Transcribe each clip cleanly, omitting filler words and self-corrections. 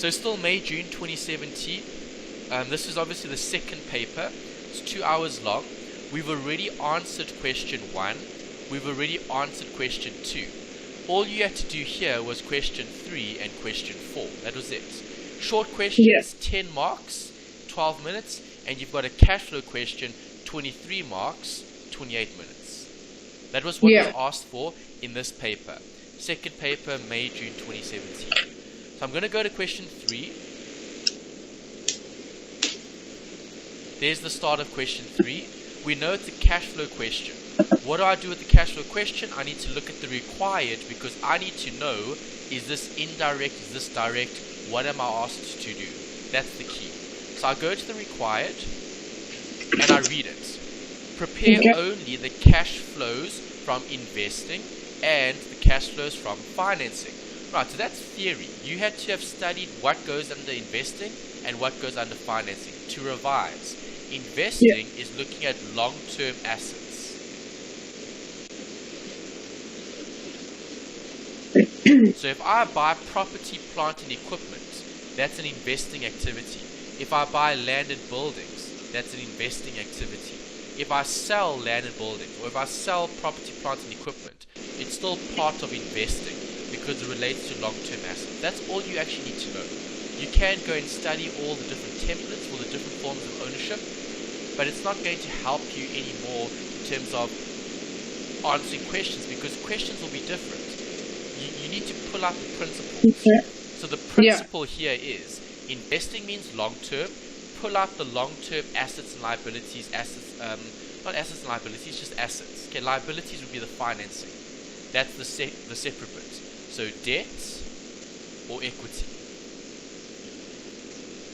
So still May, June 2017. This is obviously the second paper. It's 2 hours long. We've already answered question 1. We've already answered question 2. All you had to do here was question 3 and question 4. That was it. Short questions, 10 marks, 12 minutes. And you've got a cash flow question, 23 marks, 28 minutes. That was what was asked for in this paper. Second paper, May, June 2017. So I'm going to go to question 3. There's the start of question 3. We know it's a cash flow question. What do I do with the cash flow question? I need to look at the required because I need to know, is this indirect, is this direct? What am I asked to do? That's the key. So I go to the required and I read it. Prepare only the cash flows from investing and the cash flows from financing. Right, so that's theory. You had to have studied what goes under investing and what goes under financing. To revise, investing is looking at long-term assets. So if I buy property, plant and equipment, that's an investing activity. If I buy land and buildings, that's an investing activity. If I sell land and buildings, or if I sell property, plant and equipment, it's still part of investing because it relates to long-term assets. That's all you actually need to know. You can go and study all the different templates, all the different forms of ownership, but it's not going to help you anymore in terms of answering questions because questions will be different. You need to pull out the principles. So the principle here is investing means long-term. Pull out the long-term assets and liabilities. Not assets and liabilities, just assets. Okay, liabilities would be the financing. That's the separate bit. So debt or equity.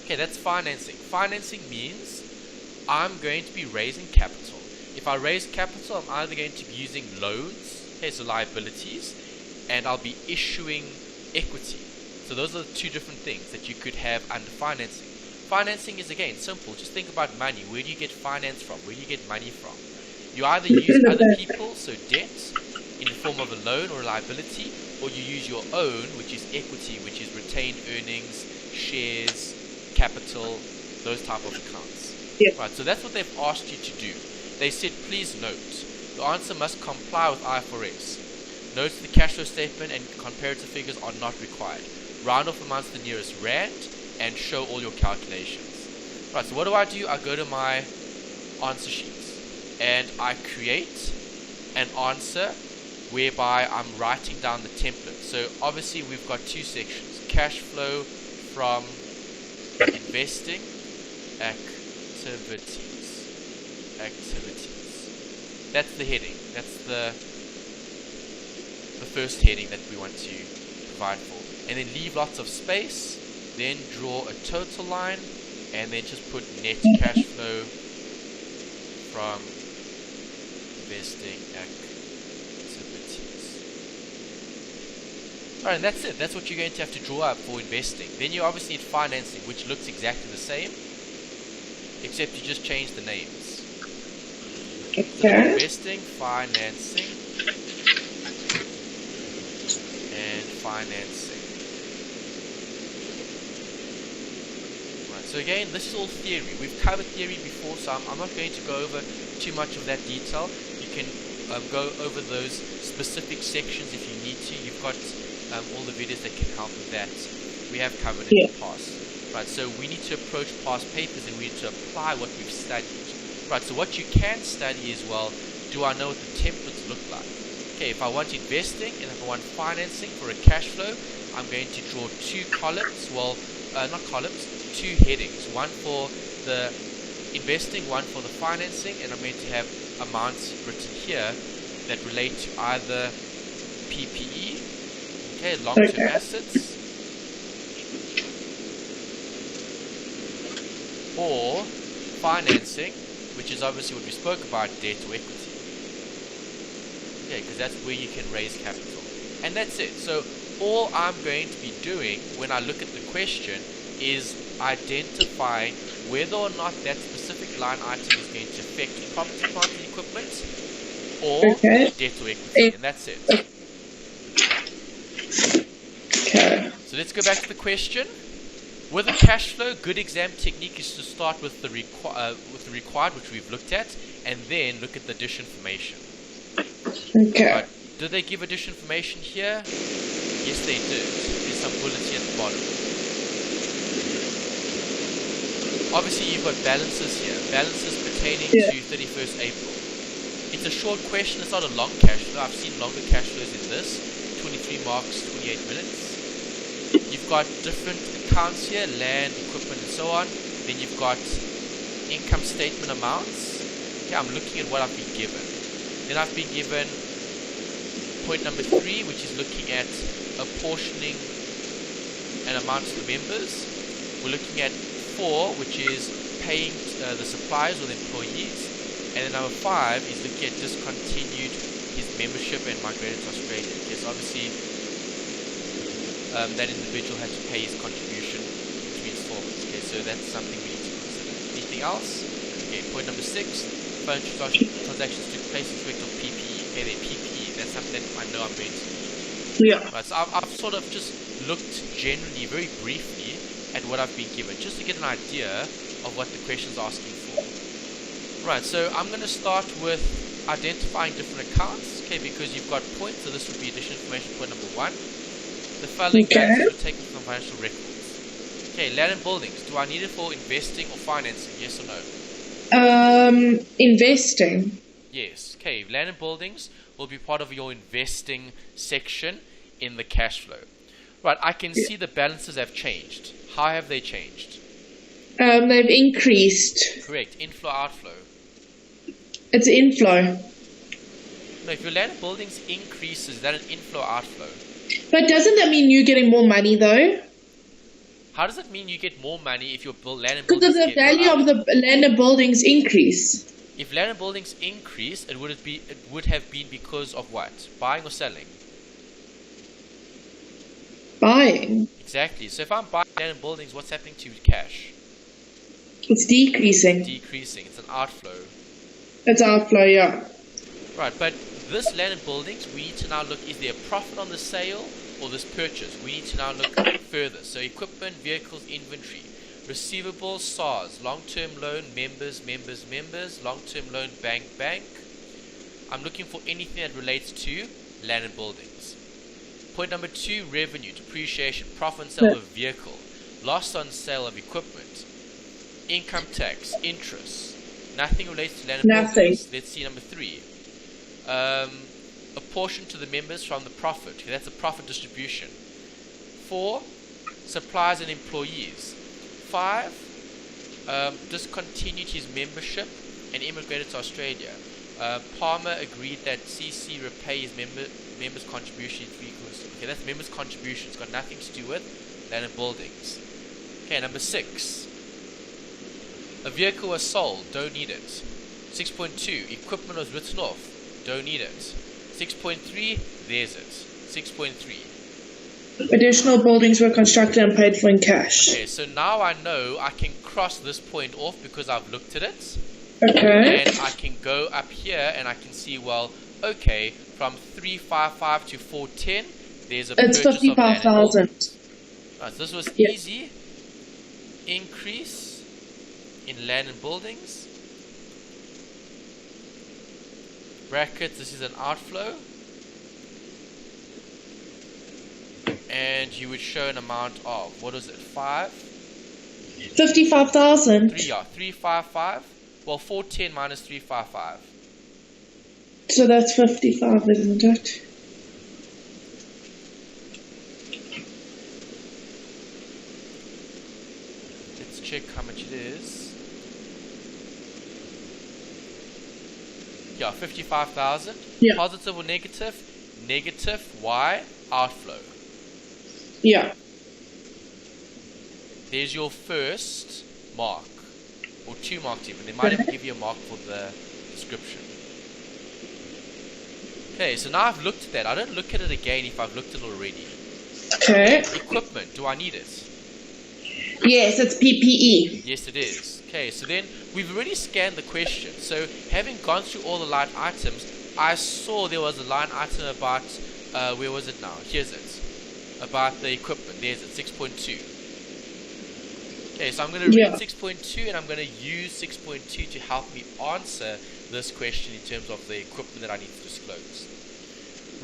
Okay, that's financing. Financing means I'm going to be raising capital. If I raise capital, I'm either going to be using loans, okay, so liabilities, and I'll be issuing equity. So those are the two different things that you could have under financing. Financing is, again, simple. Just think about money. Where do you get finance from? Where do you get money from? You either use other people, so debt, in the form of a loan or a liability, or you use your own, which is equity, which is retained earnings, shares, capital, those type of accounts. Right, so that's what they've asked you to do. They said, please note, the answer must comply with IFRS. Notes the cash flow statement and comparative figures are not required. Round off amounts to the nearest rand and show all your calculations. Right, so what do? I go to my answer sheets and I create an answer whereby I'm writing down the template. So obviously we've got two sections. Cash flow from investing activities. That's the heading. That's the first heading that we want to provide for. And then leave lots of space. Then draw a total line. And then just put net cash flow from investing activities. Alright, and that's it. That's what you're going to have to draw up for investing. Then you obviously need financing, which looks exactly the same, except you just change the names. So investing, financing, and financing. Right, so again, this is all theory. We've covered theory before, so I'm not going to go over too much of that detail. You can go over those specific sections if you need to. You've got all the videos that can help with that. We have covered it in the past. Right, so we need to approach past papers and we need to apply what we've studied. Right, so what you can study as well, do I know what the templates look like? Okay, if I want investing and if I want financing for a cash flow, I'm going to draw two columns, two headings. One for the investing, one for the financing, and I'm going to have amounts written here that relate to either PPE, okay, long-term assets, or financing, which is obviously what we spoke about, debt or equity. Okay, because that's where you can raise capital. And that's it. So all I'm going to be doing when I look at the question is identifying whether or not that specific line item is going to affect property, plant and equipment or debt or equity. And that's it. Okay. So let's go back to the question. With the cash flow, good exam technique is to start with the required, which we've looked at, and then look at the dish information. Okay. Right. Did they give addition information here? Yes, they did. There's some bullets here at the bottom. Obviously, you've got balances here. Balances pertaining to 31st April. It's a short question. It's not a long cash flow. I've seen longer cash flows in this. 23 marks, 28 minutes. You've got different accounts here, land, equipment, and so on. Then you've got income statement amounts. Okay, I'm looking at what I've been given. Then I've been given point number 3, which is looking at apportioning an amount to the members. We're looking at 4, which is paying the suppliers or the employees. And then number 5 is looking at discontinued his membership and migrated to Australia. Yes, obviously that individual had to pay his contribution in 3 installments. Okay, so that's something we need to consider. Anything else? Okay, point number 6, phone transactions took place in respect of PPE. Okay, they're PPE. That's something that I know I'm going to need. Yeah. Right, so I've sort of just looked generally, very briefly, at what I've been given, just to get an idea of what the question's asking for. Right, so I'm going to start with identifying different accounts, okay, because you've got points, so this would be additional information point number 1. The following balances are taken from financial records. Okay, land and buildings. Do I need it for investing or financing? Yes or no? Investing. Yes. Okay, land and buildings will be part of your investing section in the cash flow. Right, I can see the balances have changed. How have they changed? They've increased. Correct. Inflow, outflow. It's inflow. No, if your land and buildings increases, is that an inflow, outflow? But doesn't that mean you're getting more money though? How does it mean you get more money if your land and Because buildings the value of the land and buildings increase. If land and buildings increase, it would have been because of what? Buying or selling? Buying. Exactly. So if I'm buying land and buildings, what's happening to cash? It's decreasing. Decreasing. It's an outflow. It's outflow, yeah. Right, but this land and buildings, we need to now look, is there a profit on the sale or this purchase? We need to now look further. So equipment, vehicles, inventory, receivables, SARS, long-term loan, members, long-term loan, bank. I'm looking for anything that relates to land and buildings. Point number 2, revenue, depreciation, profit on sale of a vehicle, loss on sale of equipment, income tax, interest. Nothing relates to land and buildings. Let's see number 3. A portion to the members from the profit. Okay, that's a profit distribution. 4, suppliers and employees. 5, discontinued his membership and immigrated to Australia. Palmer agreed that CC repay his members' contribution. Okay, that's members' contribution. It's got nothing to do with land and buildings. Okay, number 6. A vehicle was sold. Don't need it. 6.2. Equipment was written off. Don't need it. 6.3. There's it. 6.3. Additional buildings were constructed and paid for in cash. Okay, so now I know I can cross this point off because I've looked at it. Okay. And I can go up here and I can see, well, okay, from 355 to 410, there's a it's purchase 55,000. Right, so this was easy. Increase in land and buildings. Brackets, this is an outflow. And you would show an amount of, what is it, 5? 55,000. 355. Well, 410 minus 355. So that's 55, isn't it? Let's check how much it is. Yeah, 55,000. Yeah. Positive or negative? Negative. Why? Outflow. Yeah. There's your first mark. Or 2 marks even. They might even give you a mark for the description. Okay, so now I've looked at that. I don't look at it again if I've looked at it already. Okay. Equipment. Do I need it? Yes, it's PPE. Yes, it is. Okay, so then we've already scanned the question. So having gone through all the line items, I saw there was a line item about, where was it now? Here's it. About the equipment. There's it, 6.2. Okay, so I'm going to read Yeah. 6.2 and I'm going to use 6.2 to help me answer this question in terms of the equipment that I need to disclose.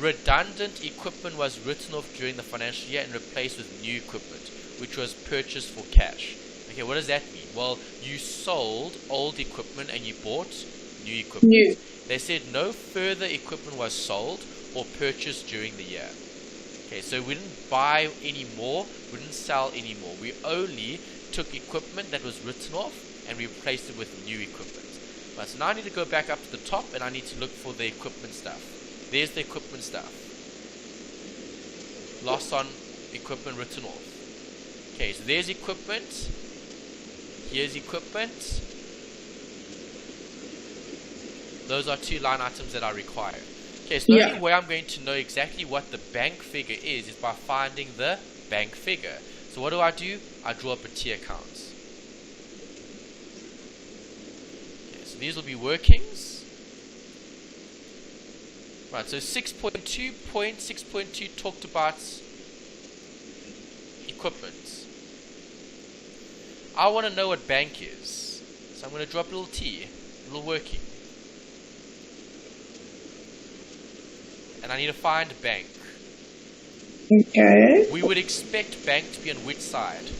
Redundant equipment was written off during the financial year and replaced with new equipment, which was purchased for cash. Okay, what does that mean? Well, you sold old equipment and you bought new equipment. New. They said no further equipment was sold or purchased during the year. Okay, so we didn't buy any more, we didn't sell any more. We only took equipment that was written off and we replaced it with new equipment. Right, so now I need to go back up to the top and I need to look for the equipment stuff. There's the equipment stuff. Loss on equipment written off. Okay, so there's equipment. Here's equipment. Those are two line items that are required. Okay, so the only way I'm going to know exactly what the bank figure is by finding the bank figure. So what do? I draw up a T accounts. Okay, so these will be workings. Right, so 6.2 talked about equipment. I want to know what bank is. So I'm going to drop a little T, a little working. And I need to find bank. Okay. We would expect bank to be on which side?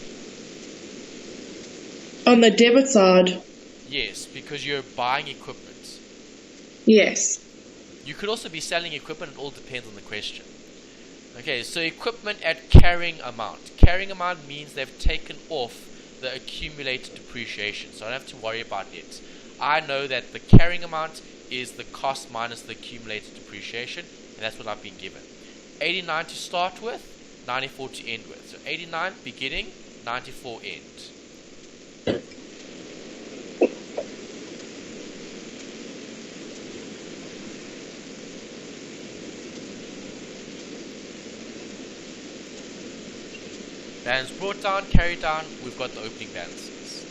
On the debit side. Yes, because you're buying equipment. Yes. You could also be selling equipment, it all depends on the question. Okay, so equipment at carrying amount. Carrying amount means they've taken off the accumulated depreciation, so I don't have to worry about it. I know that the carrying amount is the cost minus the accumulated depreciation, and that's what I've been given. 89 to start with, 94 to end with. So 89 beginning, 94 end. Balance brought down, carried down, we've got the opening balances.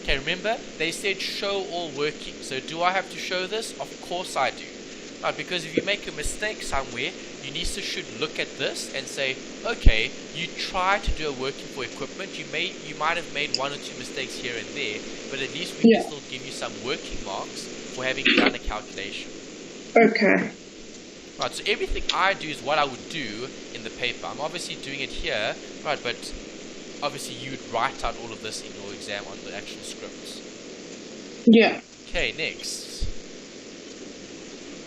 Okay, remember, they said show all working. So do I have to show this? Of course I do. Right, because if you make a mistake somewhere, you should look at this and say, okay, you try to do a working for equipment, you might have made one or two mistakes here and there, but at least we can still give you some working marks for having done a calculation. Okay. Right, so everything I do is what I would do in the paper. I'm obviously doing it here, right, but obviously you would write out all of this in your exam on the actual scripts. Yeah. Okay, next.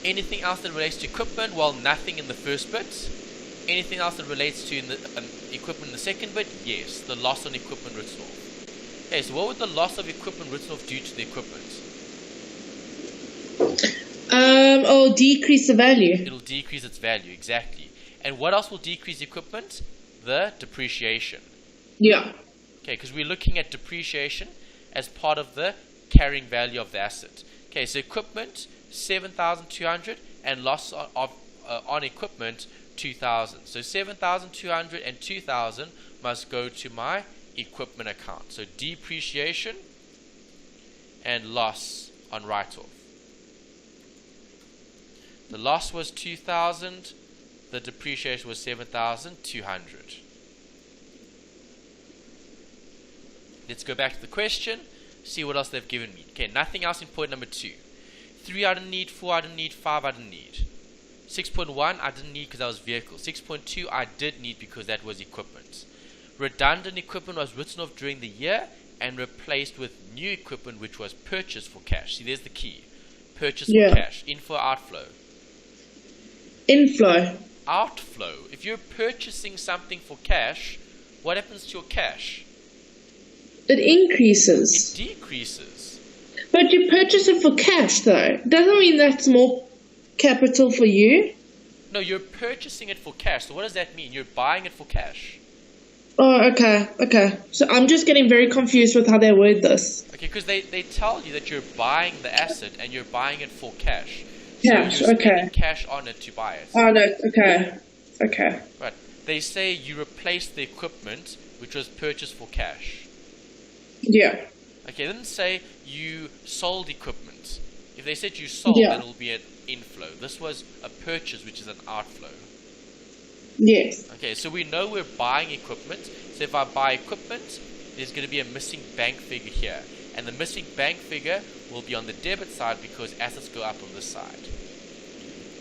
Anything else that relates to equipment? Well, nothing in the first bit. Anything else that relates to the equipment in the second bit? Yes, the loss on equipment written off. Okay, so what would the loss of equipment written off do to the equipment? It'll decrease the value. It'll decrease its value, exactly. And what else will decrease equipment? The depreciation. Yeah. Okay, because we're looking at depreciation as part of the carrying value of the asset. Okay, so equipment, 7,200, and loss on equipment, 2,000. So 7,200 and 2,000 must go to my equipment account. So depreciation and loss on write-off. The loss was 2,000. The depreciation was 7,200. Let's go back to the question. See what else they've given me. Okay, nothing else in point number 2. 3 I didn't need, 4 I didn't need, 5 I didn't need. 6.1 I didn't need because that was vehicle. 6.2 I did need because that was equipment. Redundant equipment was written off during the year and replaced with new equipment which was purchased for cash. See, there's the key. Purchase for cash. Inflow, outflow. Inflow. Outflow. If you're purchasing something for cash, what happens to your cash? It increases. It decreases. But you purchase it for cash, though. Doesn't mean that's more capital for you. No, you're purchasing it for cash. So what does that mean? You're buying it for cash. Oh, okay, okay. So I'm just getting very confused with how they word this. Okay, because they tell you that you're buying the asset and you're buying it for cash. Cash, so you're okay. spending cash on it to buy it. Oh, no, okay. Okay. Right. They say you replace the equipment which was purchased for cash. Yeah. Okay, they didn't say you sold equipment. If they said you sold, then it'll be an inflow. This was a purchase, which is an outflow. Yes. Okay, so we know we're buying equipment. So if I buy equipment, there's going to be a missing bank figure here. And the missing bank figure will be on the debit side because assets go up on this side.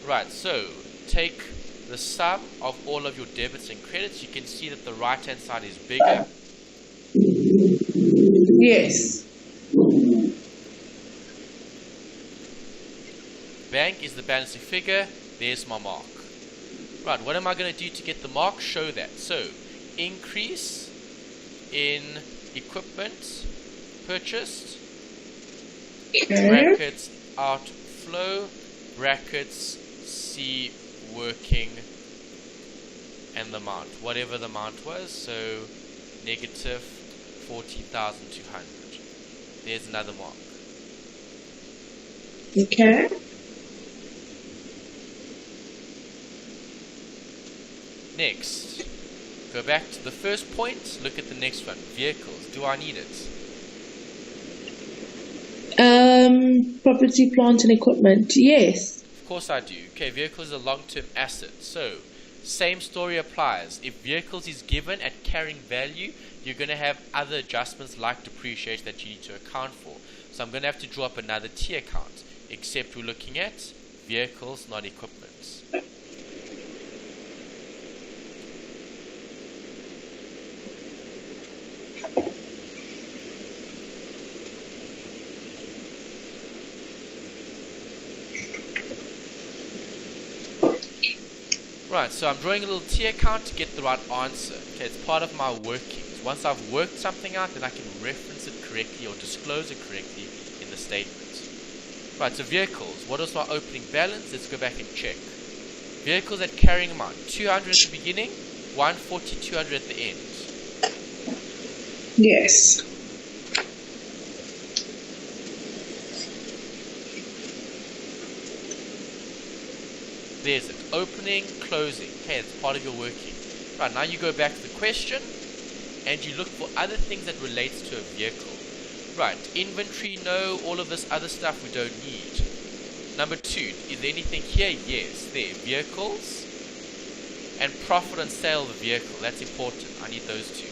Right, so take the sum of all of your debits and credits. You can see that the right hand side is bigger. Yes. Bank is the balancing figure. There's my mark. Right, what am I going to do to get the mark? Show that. So, increase in equipment purchased, brackets outflow, brackets C working, and the amount, whatever the amount was, so negative 14,200. There's another mark. Okay. Next, go back to the first point, look at the next one. Vehicles, do I need it? Property, plant and equipment, yes. Of course I do. Okay, vehicles are long-term assets. So, same story applies. If vehicles is given at carrying value, you're going to have other adjustments like depreciation that you need to account for. So I'm going to have to draw up another T account, except we're looking at vehicles, not equipment. Right, so I'm drawing a little T account to get the right answer. Okay, it's part of my workings. Once I've worked something out, then I can reference it correctly or disclose it correctly in the statement. Right, so vehicles. What is my opening balance? Let's go back and check. Vehicles at carrying amount. 200 at the beginning, 140, 200 at the end. Yes. There's it. Opening, closing. Okay, it's part of your working. Right, now you go back to the question and you look for other things that relates to a vehicle. Right, inventory, no. All of this other stuff we don't need. Number 2, is there anything here? Yes, there. Vehicles and profit on sale of the vehicle. That's important. I need those two.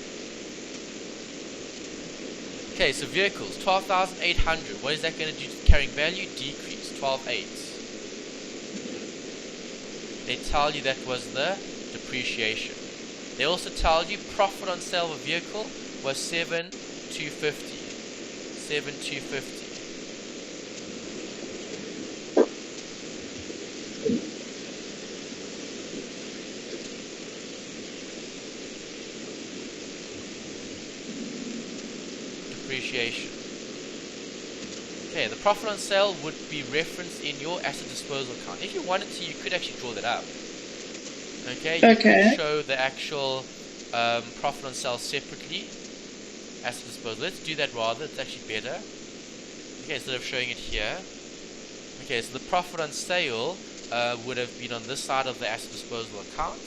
Okay, so vehicles, 12,800. What is that going to do to the carrying value? Decrease, 12,800. They tell you that was the depreciation. They also tell you profit on sale of a vehicle was 7,250. 7,250. Depreciation. Okay, the profit on sale would be referenced in your asset disposal account. If you wanted to, you could actually draw that up. Okay, you can show the actual profit on sale separately. Asset disposal. Let's do that rather. It's actually better. Okay, instead of showing it here. Okay, so the profit on sale would have been on this side of the asset disposal account.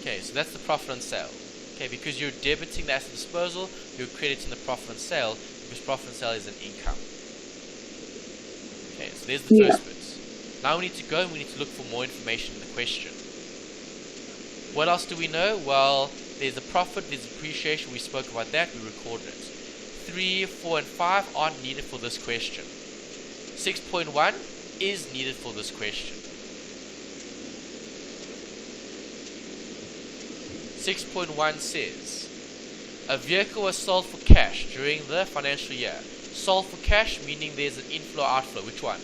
Okay, so that's the profit on sale. Okay, because you're debiting the asset disposal, you're crediting the profit on sale, because profit on sale is an income. Okay, so there's the first bit. Now we need to go and we need to look for more information in the question. What else do we know? Well, there's a profit, there's depreciation, we spoke about that, we recorded it. 3, 4, and 5 aren't needed for this question. 6.1 is needed for this question. 6.1 says, a vehicle was sold for cash during the financial year. Sold for cash meaning there's an inflow outflow. Which one?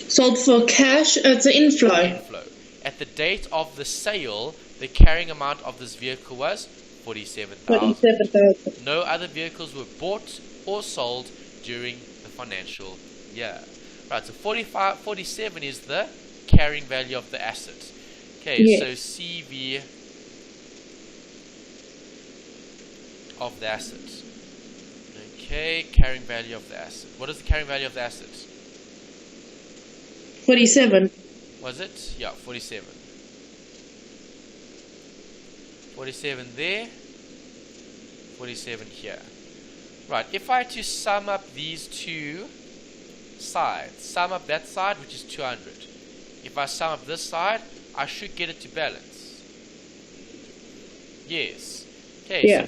Sold for cash, it's an inflow. Inflow. At the date of the sale, the carrying amount of this vehicle was 47,000. 47,000. No other vehicles were bought or sold during the financial year. Right, so 47 is the carrying value of the asset. Okay, yes. So CV of the asset. Okay, carrying value of the asset. What is the carrying value of the asset? 47. Was it? Yeah, 47. 47 there. 47 here. Right, if I had to sum up these two sides, sum up that side, which is 200. If I sum up this side, I should get it to balance. Yes. Okay, Yeah. so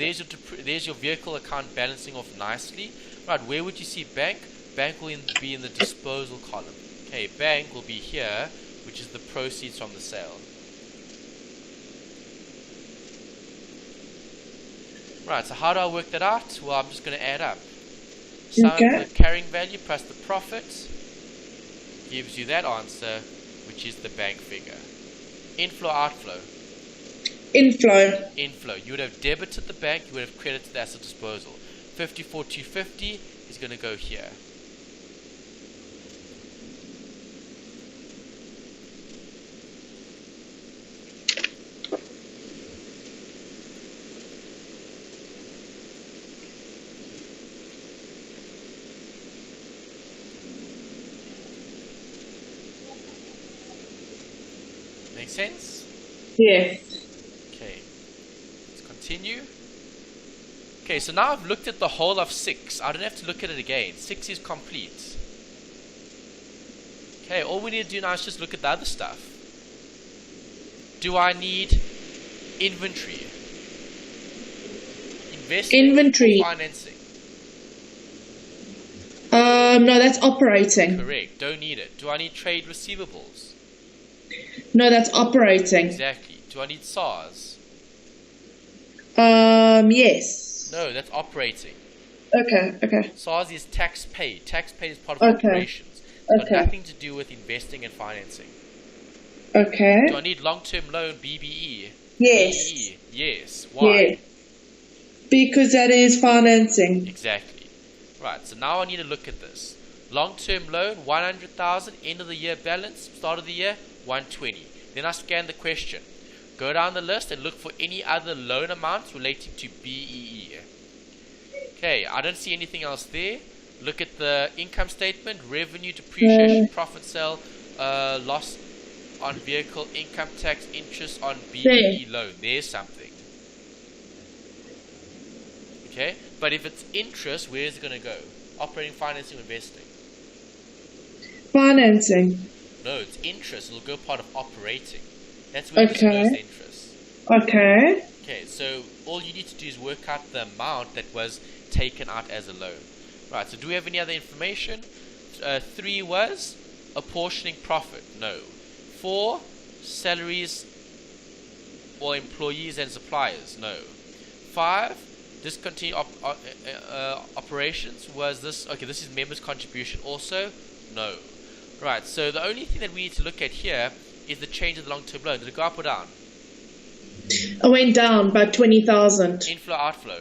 there's your vehicle account balancing off nicely. Right, where would you see bank? Bank will be in the disposal column. Okay, bank will be here, which is the proceeds from the sale. Right, so how do I work that out? Well, I'm just going to add up. Sum of the carrying value plus the profit gives you that answer, which is the bank figure. Inflow, outflow. Inflow. Inflow. You would have debited the bank, you would have credited the asset disposal. 54,250 is going to go here. Make sense? Yes. Okay. Let's continue. Okay, so now I've looked at the whole of 6. I don't have to look at it again. 6 is complete. Okay, all we need to do now is just look at the other stuff. Do I need inventory? Investing Inventory. or financing? No, that's operating. Correct. Don't need it. Do I need trade receivables? No, that's operating. Exactly. Do I need SARS? Yes. No, that's operating. Okay. SARS is tax paid. Tax paid is part of operations. It's got nothing to do with investing and financing. Okay. Do I need long-term loan, BBE? Yes. BBE? Yes. Why? Yeah. Because that is financing. Exactly. Right, so now I need to look at this. Long-term loan, 100,000, end of the year balance, start of the year, 120. Then I scan the question. Go down the list and look for any other loan amounts relating to BEE. Okay, I don't see anything else there. Look at the income statement, revenue, depreciation, profit sale, loss on vehicle, income tax, interest on BEE loan. There's something. Okay, but if it's interest, where is it going to go? Operating, financing, investing? Financing. No, it's interest. It'll go part of operating. That's where it goes interest. Okay. Okay, so all you need to do is work out the amount that was taken out as a loan. Right, so do we have any other information? 3 was apportioning profit. No. 4, salaries or employees and suppliers. No. 5, discontinued operations. Was this, okay, this is members' contribution also? No. Right, so the only thing that we need to look at here is the change of the long-term loan. Did it go up or down? It went down by 20,000. Inflow, outflow.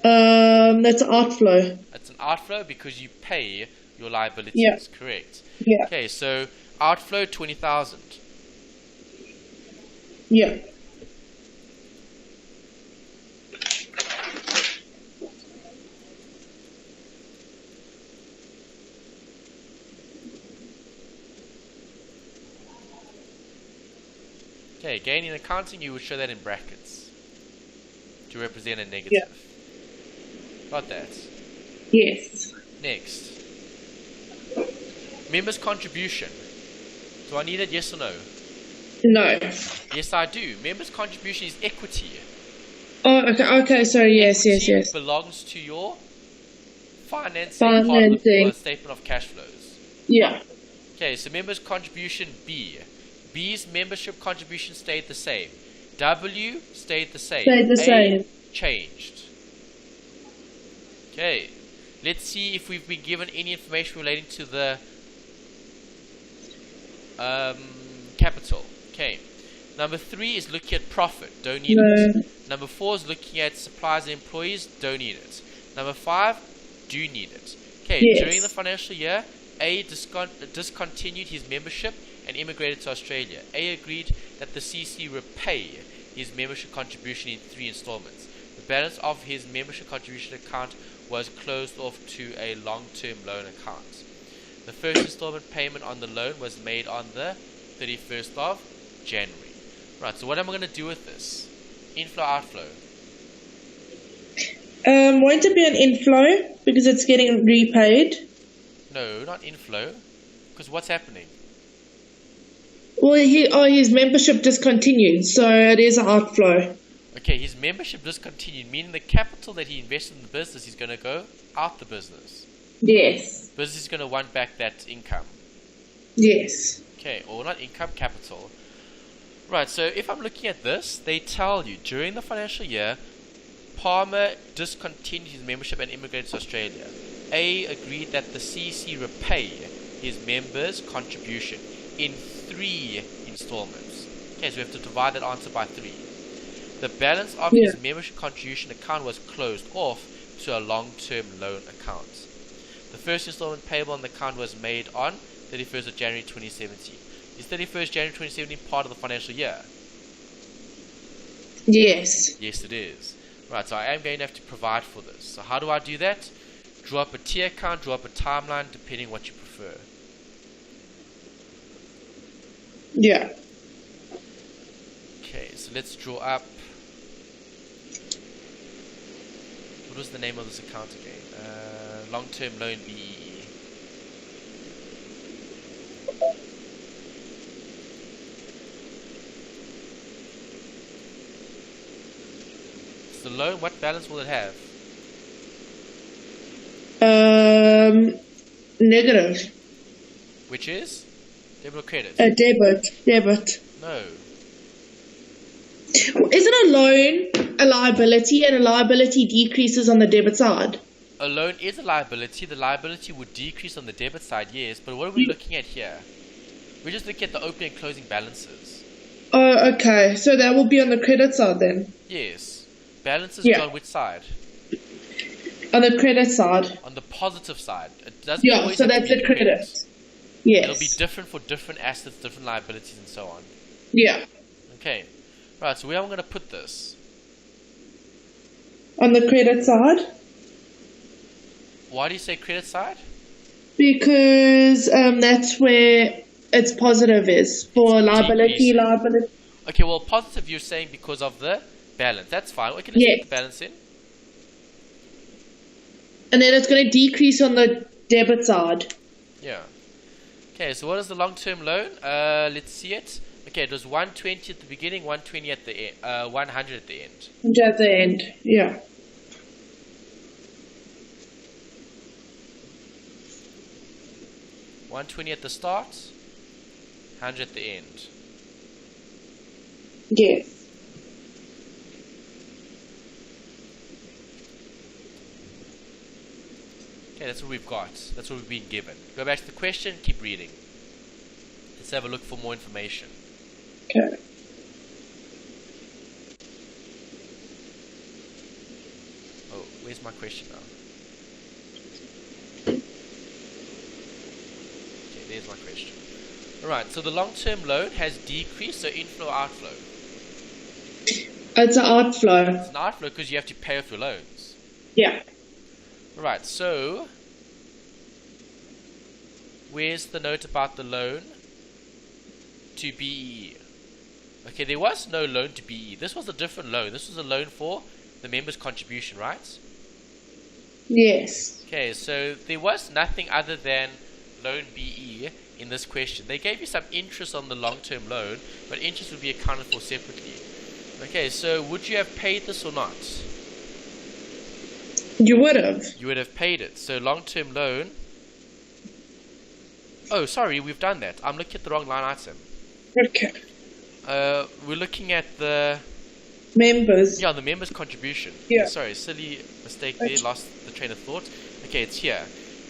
That's an outflow. That's an outflow because you pay your liabilities. Yeah. Correct. Yeah. Okay, so outflow 20,000. Yeah. Okay, again in accounting you would show that in brackets to represent a negative. Yeah. Got that. Yes. Next. Members' contribution. Do I need it, yes or no? No. Yes, I do. Members' contribution is equity. Oh, okay, sorry, yes. Equity belongs to your financing part of the statement of cash flows. Yeah. Okay, so members' contribution B. B's membership contribution stayed the same. W stayed the same. A changed. Okay, let's see if we've been given any information relating to the capital. Okay, number 3 is looking at profit. Don't need it. Number 4 is looking at suppliers and employees. Don't need it. Number 5, do need it. Okay, during the financial year, A discontinued his membership and immigrated to Australia. A agreed that the CC repay his membership contribution in 3 installments. The balance of his membership contribution account was closed off to a long-term loan account. The first installment payment on the loan was made on the 31st of January. Right, so what am I going to do with this? Inflow, outflow. Won't it be an inflow because it's getting repaid? No, not inflow. Because what's happening? Well, his membership discontinued, so it is an outflow. Okay, his membership discontinued, meaning the capital that he invested in the business is going to go out the business. Yes. Business is going to want back that income. Yes. Okay, or not income, capital. Right, so if I'm looking at this, they tell you during the financial year, Palmer discontinued his membership and immigrated to Australia. A agreed that the CC repay his members' contribution in 3 installments. Okay, so we have to divide that answer by 3. The balance of his membership contribution account was closed off to a long-term loan account. The first installment payable on the account was made on 31st of January 2017. Is 31st January 2017 part of the financial year? Yes. Yes, it is. Right, so I am going to have to provide for this. So how do I do that? Draw up a tier account, draw up a timeline, depending on what you prefer. Yeah. Okay, so let's draw up. What was the name of this account again? Long-term loan BE. The loan, what balance will it have? Negative. Which is? Debit or credit? Debit. No. Isn't a loan a liability, and a liability decreases on the debit side? A loan is a liability. The liability would decrease on the debit side, yes. But what are we looking at here? We're just looking at the opening and closing balances. Oh, okay. So that will be on the credit side then? Yes. Balances go on which side? On the credit side. On the positive side. It doesn't always so have that's to be the credit. Yes. It'll be different for different assets, different liabilities, and so on. Yeah. Okay. Right, so where am I going to put this? On the credit side. Why do you say credit side? Because that's where its positive is for liability. Okay, well, positive you're saying because of the balance. That's fine. We can just put the balance in. And then it's going to decrease on the debit side. Yeah. Okay, so what is the long-term loan? Let's see it. Okay, it was 120 at the beginning, 120 at the end, 100 at the end. At the end, yeah. $120 at the start, 100 at the end. Yes. Okay, that's what we've got. That's what we've been given. Go back to the question, keep reading. Let's have a look for more information. Okay. Oh, where's my question now? Okay, there's my question. Alright, so the long-term loan has decreased, so inflow, outflow. It's an outflow. It's an outflow because you have to pay off your loans. Yeah. Right, so where's the note about the loan to BE? Okay, there was no loan to BE. This was a different loan. This was a loan for the member's contribution, right? Yes. Okay, so there was nothing other than loan BE in this question. They gave you some interest on the long-term loan, but interest would be accounted for separately. Okay, so would you have paid this or not? You would have. You would have paid it. So long-term loan. Oh, sorry, we've done that. I'm looking at the wrong line item. Okay. We're looking at the members. Yeah, the members' contribution. Yeah. Sorry, silly mistake there. Lost the train of thought. Okay, it's here.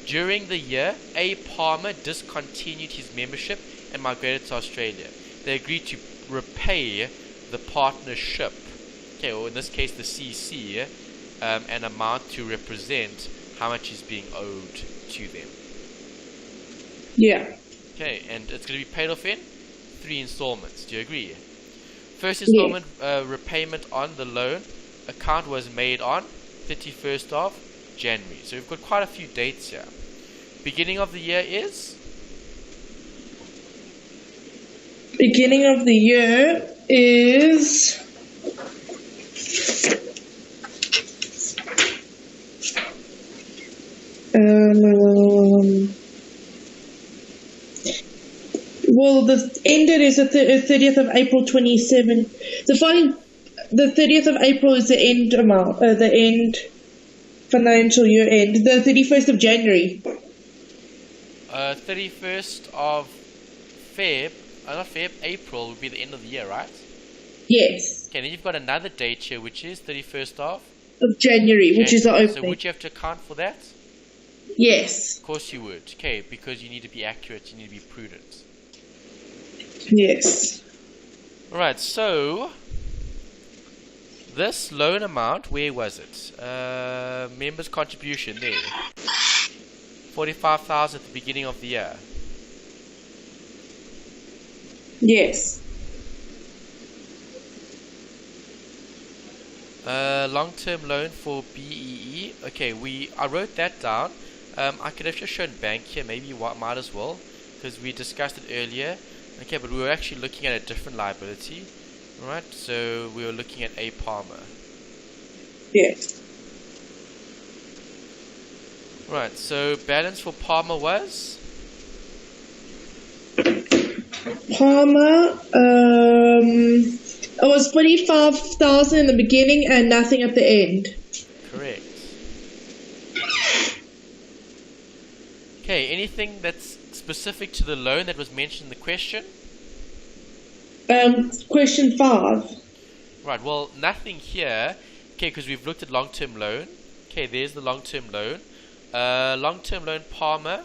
During the year, A. Palmer discontinued his membership and migrated to Australia. They agreed to repay the partnership, okay, or in this case the CC, an amount to represent how much is being owed to them. Yeah. Okay, and it's going to be paid off in 3 installments. Do you agree? First installment repayment on the loan account was made on 31st of January. So we've got quite a few dates here. Beginning of the year is? Beginning of the year is Well, the ended is the 30th of April 27. The 30th of April is the end amount, the end financial year end. The 31st of January. 31st of April would be the end of the year, right? Yes. Okay, then you've got another date here, which is 31st of January, which is the opening. So would you have to account for that? Yes. Of course you would. Okay, because you need to be accurate, you need to be prudent. Yes. Alright, so this loan amount, where was it? Members' contribution there. 45,000 at the beginning of the year. Yes. Long-term loan for BEE. Okay, I wrote that down. I could have just shown bank here, maybe you might as well, because we discussed it earlier. Okay, but we were actually looking at a different liability. Alright, so we were looking at A. Palmer. Yes. Right, so balance for Palmer was? Palmer, it was 45,000 in the beginning and nothing at the end. Correct. Okay, anything that's specific to the loan that was mentioned in the question? Question 5. Right, well, nothing here. Okay, because we've looked at long-term loan. Okay, there's the long-term loan. Long-term loan Palmer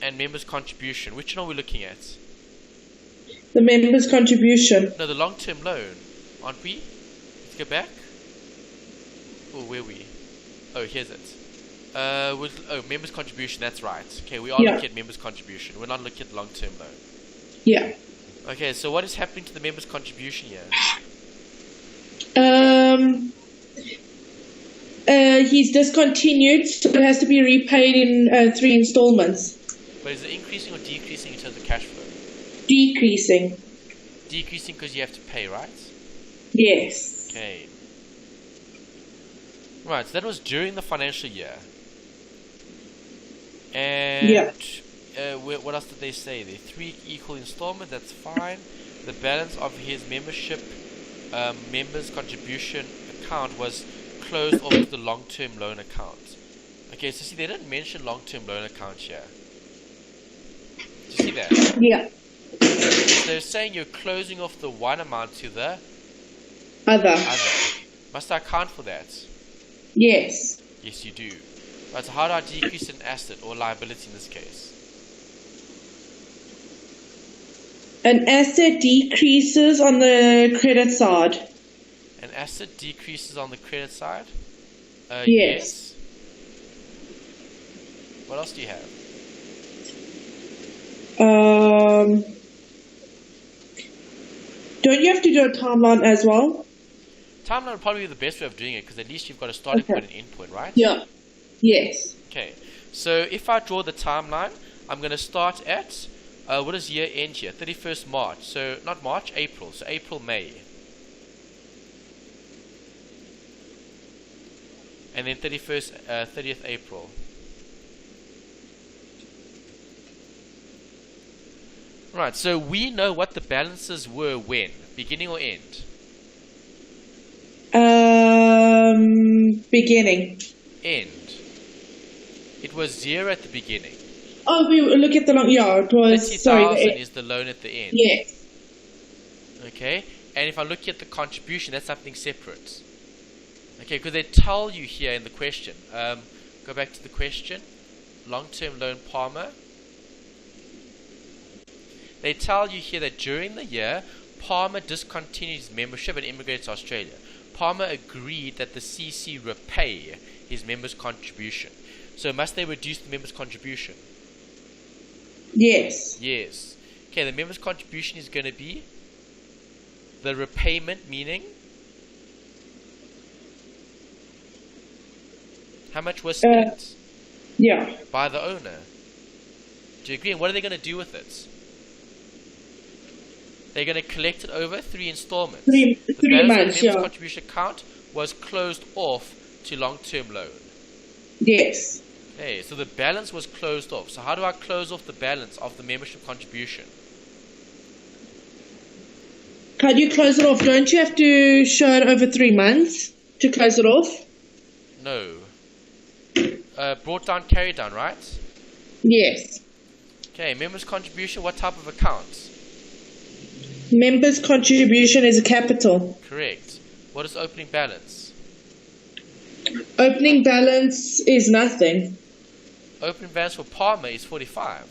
and members' contribution. Which one are we looking at? The members' contribution. No, the long-term loan. Aren't we? Let's go back. Oh, where are we? Oh, here's it. Members' contribution, that's right. Okay, we are looking at members' contribution. We're not looking at long-term loan. Yeah. Okay, so what is happening to the members' contribution here? He's discontinued, so it has to be repaid in 3 installments. But is it increasing or decreasing in terms of cash flow? Decreasing. Decreasing because you have to pay, right? Yes. Okay. Right, so that was during the financial year. And what else did they say? There 3 equal installments, that's fine. The balance of his membership members' contribution account was closed off to the long-term loan account. Okay, so see, they didn't mention long-term loan account here. Do you see that? Yeah. They're saying you're closing off the one amount to the Other. Must I account for that? Yes. Yes, you do. Right, so how do I decrease an asset or liability in this case? An asset decreases on the credit side. An asset decreases on the credit side? Yes. What else do you have? Don't you have to do a timeline as well? Timeline would probably be the best way of doing it, because at least you've got a starting point and end point, right? Yeah. Yes. Okay. So if I draw the timeline, I'm going to start at, what is year end here? 31st March. So not March, April. So April, May. And then 30th April. Right, so we know what the balances were when? Beginning or end? Beginning. End. It was 0 at the beginning. Oh, we look at the long. Yeah, it was. 30,000 is the loan at the end. Yes. Okay, and if I look at the contribution, that's something separate. Okay, because they tell you here in the question. Go back to the question. Long-term loan Palmer. They tell you here that during the year, Palmer discontinued his membership and immigrated to Australia. Palmer agreed that the CC repay his members' contribution. So must they reduce the members' contribution? Yes. Yes. Okay, the members' contribution is going to be the repayment, meaning how much was spent by the owner. Do you agree? And what are they going to do with it? They're going to collect it over 3 installments. Three months, the members' contribution account was closed off to long-term loan. Yes. Okay, so the balance was closed off. So how do I close off the balance of the membership contribution? How do you close it off? Don't you have to show it over 3 months to close it off? No. Brought down, carried down, right? Yes. Okay, members contribution, what type of account? Members' contribution is a capital. Correct. What is opening balance? Opening balance is nothing. Opening balance for Palmer is 45.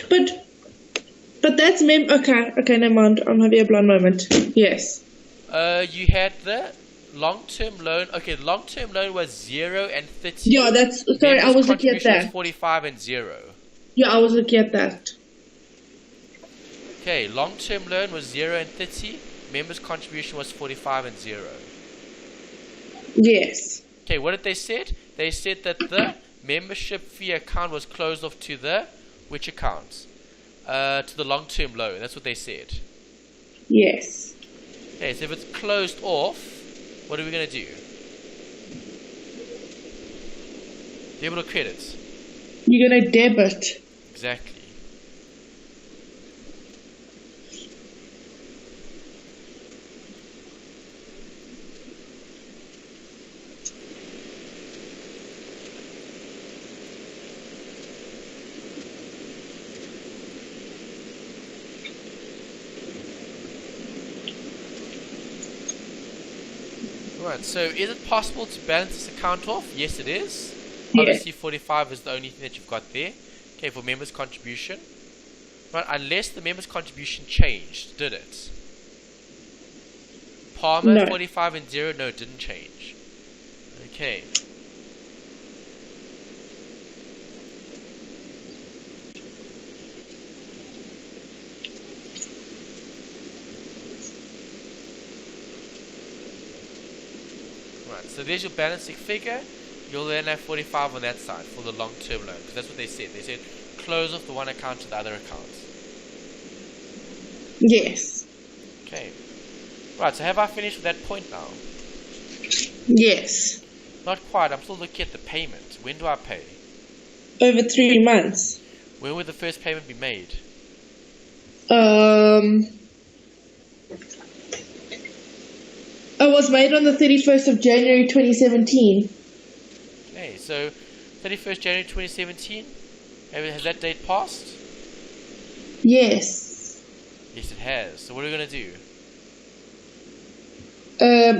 But that's okay, never mind. I'm having a blind moment. Yes. You had the long-term loan. Okay, the long-term loan was 0 and 30. Yeah, sorry, I was looking at that. Was 45 and 0. Yeah, I was looking at that. Okay, long-term loan was 0 and 30. Members' contribution was 45 and 0. Yes. Okay, what did they said? They said that the membership fee account was closed off to the which account? To the long-term loan. That's what they said. Yes. Okay, so if it's closed off, what are we going to do? Debit or credit? You're going to debit. Exactly. Right, so is it possible to balance this account off? Yes, it is. Yeah. Obviously, 45 is the only thing that you've got there. Okay, for members' contribution. Right, unless the members' contribution changed, did it? Palmer, No. 45 and 0, no, it didn't change. Okay. Right, so there's your balancing figure. You'll then have 45 on that side for the long-term loan, because that's what they said. They said close off the one account to the other account. Yes. Okay. Right, so have I finished with that point now? Yes. Not quite. I'm still looking at the payment. When do I pay? Over 3 months. When would the first payment be made? It was made on the 31st of January 2017. Okay, so 31st January 2017. Has that date passed? Yes. Yes, it has. So what are we going to do?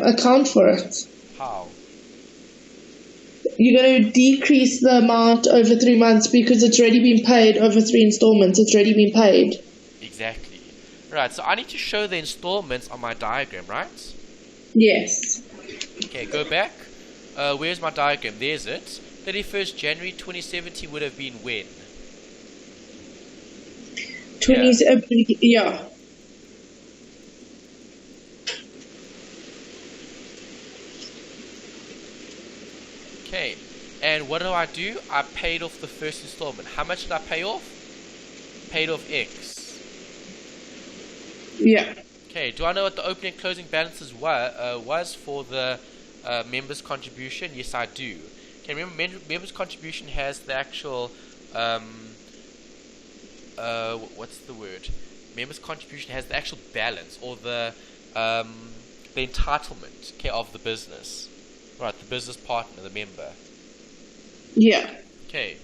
Account for it. How? You're going to decrease the amount over 3 months because it's already been paid over 3 installments. It's already been paid. Exactly. Right, so I need to show the installments on my diagram, right? Yes. Okay, go back. Where's my diagram? There's it. 31st January 2017 would have been when? 20, yeah. Okay, and what do? I paid off the first installment. How much did I pay off? Paid off X. Yeah. Okay, do I know what the opening and closing balances was for the members' contribution? Yes, I do. Okay, remember, members' contribution has the actual, what's the word? Members' contribution has the actual balance, or the entitlement, okay, of the business. Right, the business partner, the member. Yeah. Okay,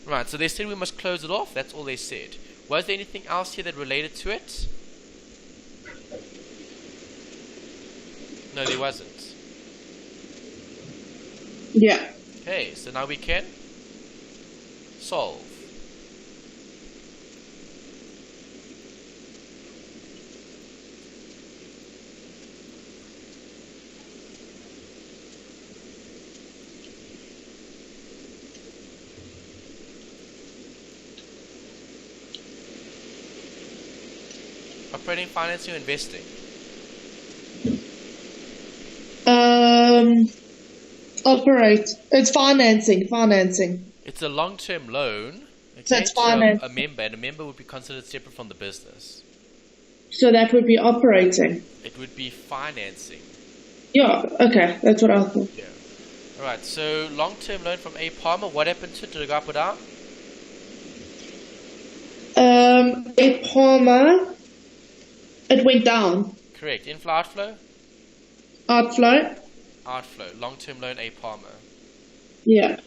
right, so they said we must close it off. That's all they said. Was there anything else here that related to it? No, there wasn't. Yeah. Okay, so now we can solve. Operating, financing, or investing? Operate. It's financing. It's a long-term loan. Okay, So it's finance. a member, and a member would be considered separate from the business. So that would be operating. It would be financing. Yeah, okay. That's what I thought. Yeah. Alright, so long-term loan from A. Palmer, what happened to it? Did it go up or down? A Palmer, it went down. Correct. Inflow, outflow? Outflow. Outflow. Long-term loan A. Palmer. Yeah.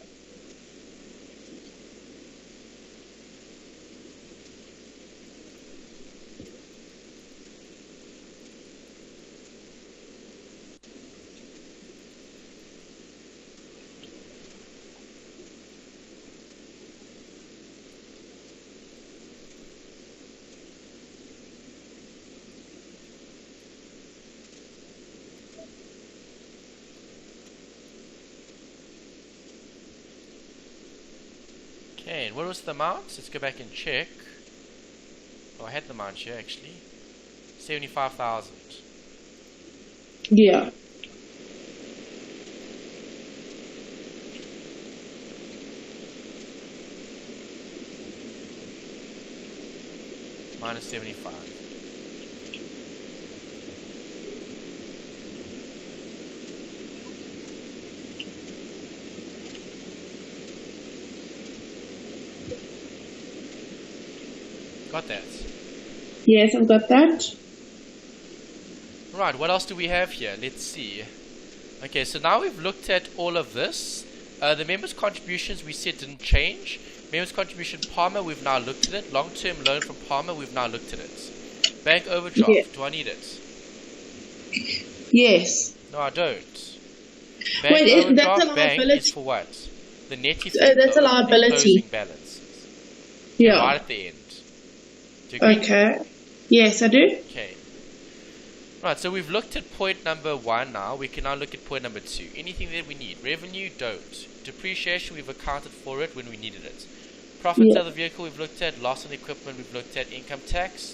Okay, and what was the amount? Let's go back and check. Oh, I had the amount here actually. 75,000. Yeah. Minus 75. Got that. Yes, I've got that. Right, what else do we have here? Let's see. Okay, so now we've looked at all of this. The members' contributions we said didn't change. Members' contribution Palmer, we've now looked at it. Long-term loan from Palmer, we've now looked at it. Bank overdraft, Yeah. do I need it? Yes. No, I don't. Bank Wait, that's a overdraft bank liability. is for what? The net effect That's a of liability. closing balances. Yeah. Right at the end. Do you agree? Okay. Yes, I do. Okay. Right, so we've looked at point number 1 now. We can now look at point number 2. Anything that we need. Revenue, don't. Depreciation, we've accounted for it when we needed it. Profits Yeah. of the vehicle, we've looked at. Loss on equipment, we've looked at. Income tax,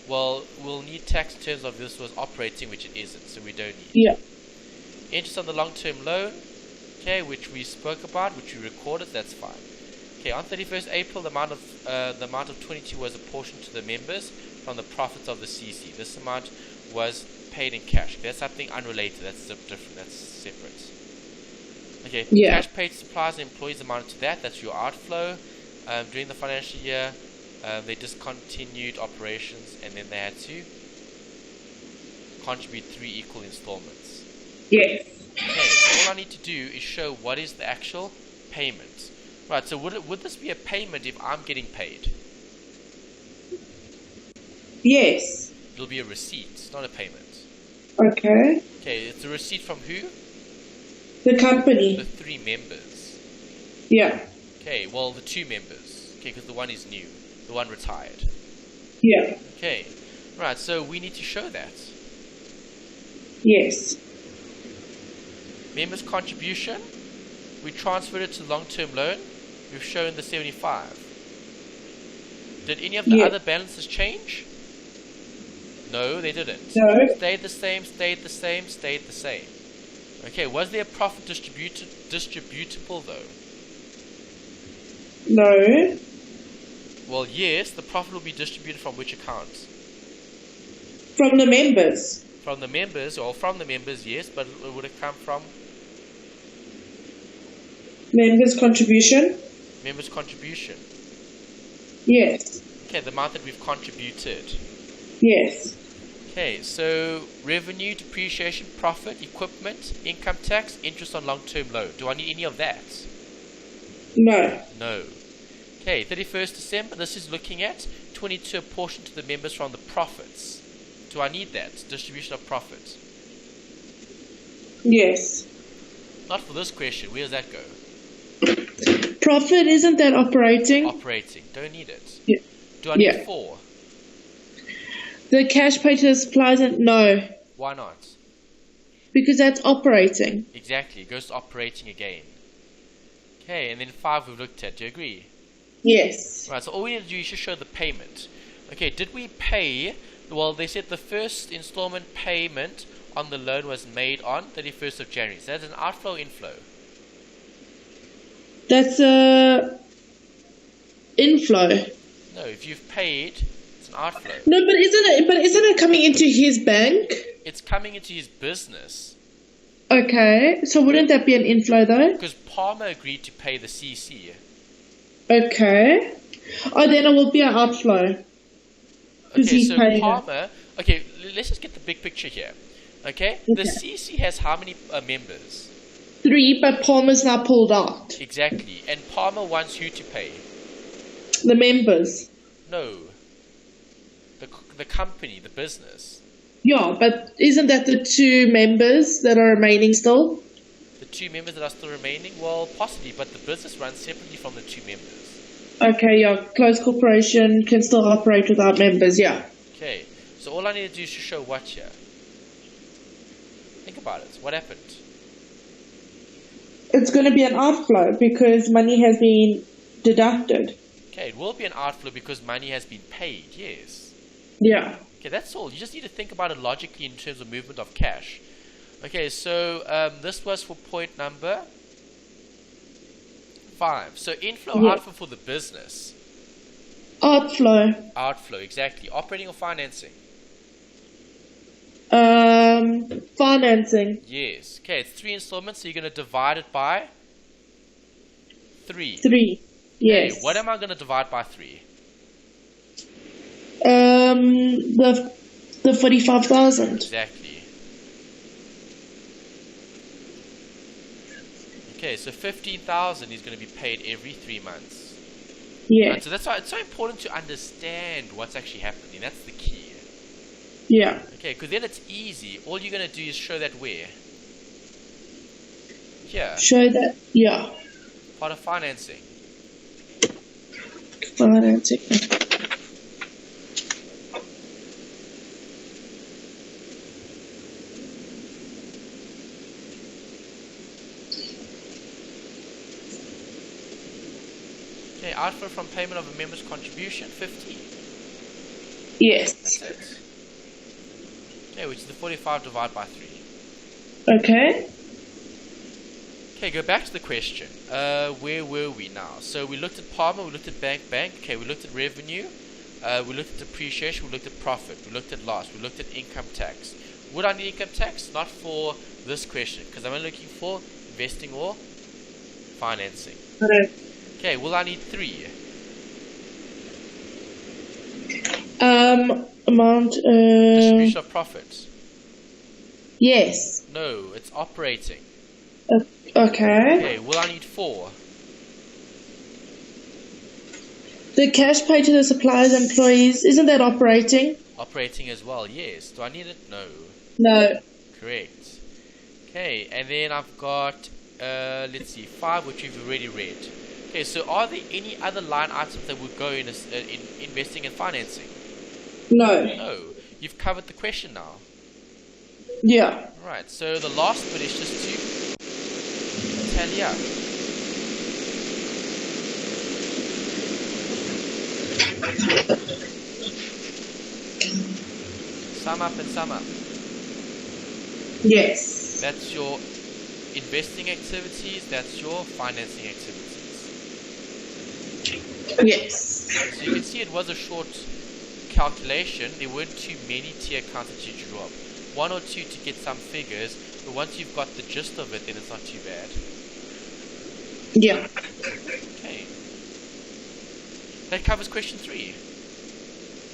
well, we'll need tax in terms of this was operating, which it isn't, so we don't need. Yeah. Interest on the long-term loan, okay, which we spoke about, which we recorded, that's fine. Okay, on 31st April, the amount of 22 was apportioned to the members from the profits of the CC. This amount was paid in cash. That's something unrelated. That's different. That's separate. Okay, Yeah. cash paid to suppliers and employees amounted to that. That's your outflow. During the financial year, they discontinued operations and then they had to contribute 3 equal installments. Yes. Okay, so all I need to do is show what is the actual payment. Right, so would this be a payment if I'm getting paid? Yes. It'll be a receipt, not a payment. Okay. Okay, it's a receipt from who? The company. The 3 members. Yeah. Okay, well, the 2 members. Okay, because the one is new. The one retired. Yeah. Okay, right, so we need to show that. Yes. Members' contribution, we transferred it to long-term loan. We've shown the 75. Did any of the Yeah. other balances change? No, they didn't. No. Stayed the same, stayed the same, stayed the same. Okay, was there a profit distributable though? No. Well, yes, the profit will be distributed from which account? From the members. From the members, or from the members, yes, but it would have come from Members' contribution. members' contribution. Yes. Okay, the amount that we've contributed. Yes. Okay, so revenue, depreciation, profit, equipment, income tax, interest on long-term loan. Do I need any of that? No. No. Okay, 31st December, this is looking at 22 apportioned to the members from the profits. Do I need that? Distribution of profit. Yes. Not for this question. Where does that go? Profit, isn't that operating? Operating. Don't need it. Yeah. Do I need Yeah. 4? The cash paid to the suppliers, no. Why not? Because that's operating. Exactly. It goes to operating again. Okay, and then 5 we've looked at. Do you agree? Yes. Right, so all we need to do is just show the payment. Okay, did we pay? Well, they said the first installment payment on the loan was made on 31st of January. So that's an outflow, inflow. That's a inflow. No, if you've paid, it's an outflow. No, but isn't it coming into his bank? It's coming into his business. Okay, so wouldn't that be an inflow though? Because Palmer agreed to pay the CC. Okay. Oh, then it will be an outflow. Because Okay, he's so paying it. Palmer... Okay, let's just get the big picture here. Okay? The Okay. CC has how many members? 3, but Palmer's now pulled out. Exactly. And Palmer wants who to pay? The members. No. The company, the business. Yeah, but isn't that the 2 members that are remaining still? The 2 members that are still remaining? Well, possibly, but the business runs separately from the 2 members. Okay, yeah, closed corporation can still operate without members, yeah. Okay, so all I need to do is to show what here? Think about it. What happened? It's going to be an outflow because money has been deducted. Okay, it will be an outflow because money has been paid, yes. Yeah. Okay, that's all. You just need to think about it logically in terms of movement of cash. Okay, so this was for point number 5. So inflow, Yeah. outflow for the business. Outflow. Outflow, exactly. Operating or financing? Financing. Yes. Okay, it's 3 installments, so you're going to divide it by 3. 3. Yes. Okay, what am I going to divide by 3? The 45,000. Exactly. Okay, so 15,000 is going to be paid every 3 months. Yeah. Right, so that's why it's so important to understand what's actually happening. That's the key. Yeah. Okay, because then it's easy. All you're going to do is show that where? Here. Show that. Yeah. Part of financing. Financing. Okay, outflow from payment of a member's contribution, 50. Yes. That's it. Okay, which is the 45 divided by 3. Okay. Okay, go back to the question. Where were we now? So we looked at Palmer, we looked at bank. Okay, we looked at revenue. We looked at depreciation, we looked at profit, we looked at loss, we looked at income tax. Would I need income tax? Not for this question, because I'm only looking for investing or financing. Okay, will I need 3? Amount. Distribution of profits. Yes. No, it's operating. Okay. Okay, will I need 4? The cash paid to the suppliers and employees, isn't that operating? Operating as well, yes. Do I need it? No. No. Correct. Okay, and then I've got, let's see, 5, which we've already read. Okay, so are there any other line items that would go in investing and financing? No. No. You've covered the question now. Yeah. Right, so the last bit is just to tally up. Sum up and sum up. Yes. That's your investing activities, that's your financing activities. Yes. So you can see it was a short calculation. There weren't too many tier accounts that you drew up. 1 or 2 to get some figures, but once you've got the gist of it, then it's not too bad. Yeah. Okay. That covers question 3.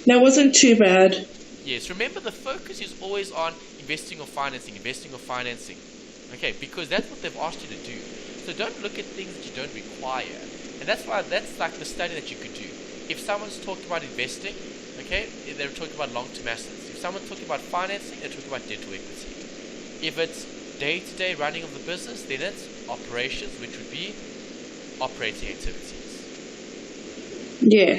That wasn't too bad. Yes, remember the focus is always on investing or financing. Okay, because that's what they've asked you to do. So don't look at things that you don't require. And that's why that's like the study that you could do. If someone's talking about investing, okay, they're talking about long-term assets. If someone's talking about financing, they're talking about debt to equity. If it's day-to-day running of the business, then it's operations, which would be operating activities. Yes.